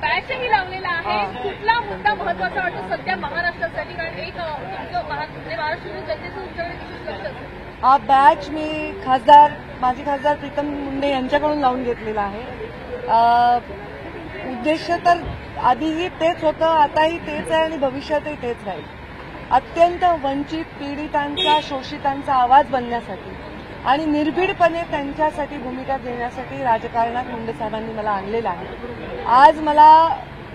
बॅचही लावलेला आहे. कुठला मुद्दा महत्वाचा वाटतो सध्या महाराष्ट्रासाठी, कारण एक महाराष्ट्र जनतेचं उच्चारण विशेष लक्ष असतं. बॅच मी माजी खासदार प्रीतम मुंडे यांच्याकडून लावून घेतलेला आहे. उद्देश तर आधीही तेच होतं, आताही तेच आहे आणि भविष्यातही तेच राहील. अत्यंत वंचित पीडितांचा शोषितांचा आवाज बनण्यासाठी आणि निर्भीडपणे त्यांच्यासाठी भूमिका देण्यासाठी राजकारणात मुंडे साहेबांनी मला आणलेलं आहे. आज मला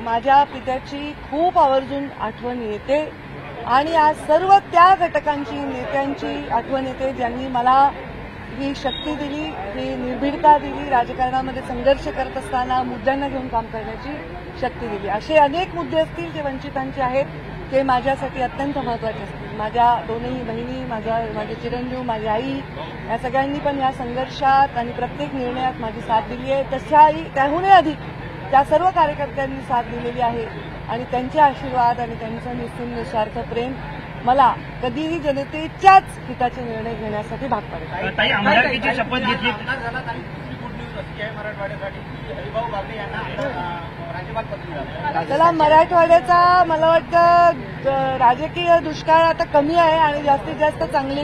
माझ्या पित्याची खूप आवर्जून आठवण येते आणि आज सर्व त्या घटकांची नेत्यांची आठवण येते ज्यांनी मला ही शक्ती दिली, ही निर्भीडता दिली, राजकारणामध्ये संघर्ष करत असताना मुद्द्यांना घेऊन काम करण्याची शक्ती दिली. असे अनेक मुद्दे असतील जे वंचितांचे आहेत, ते माझ्यासाठी अत्यंत महत्वाचे असतील. माझ्या दोन्ही बहिणी, माझे चिरंजीव, माझी आई या सगळ्यांनी पण या संघर्षात आणि प्रत्येक निर्णयात माझी साथ दिली आहे. त्याहूनही अधिक त्या सर्व कार्यकर्त्यांनी साथ दिलेली आहे आणि त्यांचे आशीर्वाद आणि त्यांचं निस्वार्थ प्रेम मला कधीही जनतेच्याच हिताचे निर्णय घेण्यासाठी भाग पडेल. ताई, आमदारकीची शपथ घेतली. त्याला मराठवाड्याचा मला वाटतं राजकीय दुष्काळ आता कमी आहे आणि जास्तीत जास्त चांगली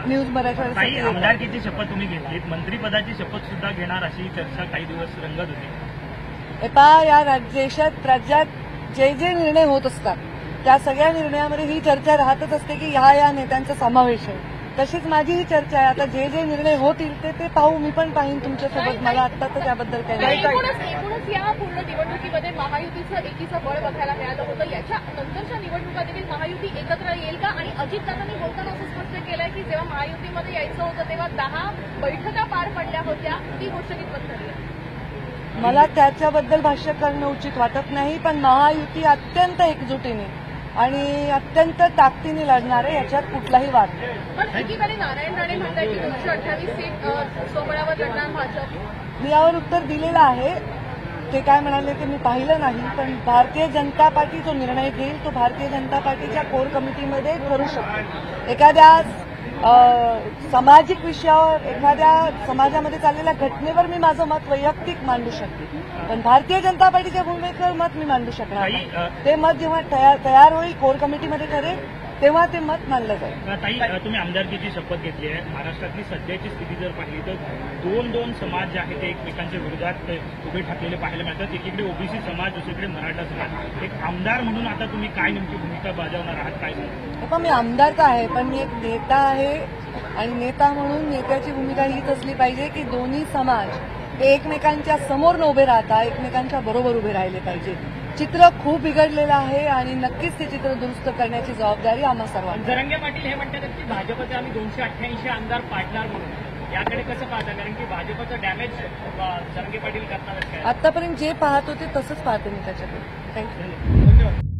न्यूज मराठवाड्यासाठी. आमदारकीची शपथ तुम्ही घेतलीत, मंत्रिपदाची शपथ सुद्धा घेणार अशी चर्चा काही दिवस रंगत होती. या राज्यात जे निर्णय होत असतात त्या सगळ्या निर्णयामध्ये ही चर्चा राहतच असते की या नेत्यांचा समावेश आहे. तशीच माझी ही चर्चा आहे. आता जे निर्णय होतील ते पाहू. मी पण पाहीन तुमच्यासोबत. मला आता तर त्याबद्दल काही नाही. एकूणच या पूर्ण निवडणुकीमध्ये महायुतीचं एकीचं बळ बघायला मिळालं होतं. याच्या नंतरच्या निवडणुका देखील महायुती एकत्र येईल का? आणि अजितदादांनी बोलताना असं स्पष्ट केलंय की जेव्हा महायुतीमध्ये यायचं होतं तेव्हा 10 बैठका पार पडल्या होत्या. ती गोष्ट कितपत ठरली? मला त्याच्याबद्दल भाष्य करणं उचित वाटत नाही, पण महायुती अत्यंत एकजुटीने आणि अत्यंत ताकदीने लढणार आहे, याच्यात कुठलाही वाद नाही. पण एकीकडे नारायण राणे म्हणतात की 228 सीट सोबळावर लढणार भाजप. मी यावर उत्तर दिलेलं आहे. ते काय म्हणाले ते मी पाहिलं नाही, पण भारतीय जनता पार्टी जो निर्णय घेईल तो भारतीय जनता पार्टीच्या कोर कमिटीमध्ये करू शकतो. एखाद्या सामाजिक विषयावर, एखाद्या समाजामध्ये चाललेल्या घटनेवर मी माझं मत वैयक्तिक मांडू शकते, पण भारतीय जनता पार्टीच्या भूमिकेवर मत मी मांडू शकणार नाही. ते मत जेव्हा तयार होईल, कोर कमिटीमध्ये ठरेल, तेव्हा ते मत मांडलं जाईल. ताई, तुम्ही आमदारकीची शपथ घेतली आहे. महाराष्ट्रातली सध्याची स्थिती जर पाहिली तर दोन समाज जे आहेत ते एकमेकांच्या विरोधात उभे ठाकलेले पाहायला मिळतात. एकीकडे ओबीसी समाज, दुसरीकडे मराठा समाज. एक आमदार म्हणून आता तुम्ही काय नेमकी भूमिका बजावणार आहात, काय सांगता? मी आमदार तर आहे, पण मी एक नेता आहे आणि नेता म्हणून नेत्याची भूमिका हीच असली पाहिजे की दोन्ही समाज हे एकमेकांच्या समोर न उभे राहता एकमेकांच्या बरोबर उभे राहिले पाहिजे. चित्र खूप बिघडलेलं आहे आणि नक्कीच ते चित्र दुरुस्त करण्याची जबाबदारी आम्हा सर्वांची. जरांगे पाटील हे म्हणतात की भाजपचे आम्ही 288 आमदार पाडणार म्हणून, याकडे कसं पाहता? कारण की भाजपचं डॅमेज जरांगे पाटील करतात. आतापर्यंत जे पाहत होते तसंच पाहते मी त्याच्याकडे. थँक्यू. धन्यवाद.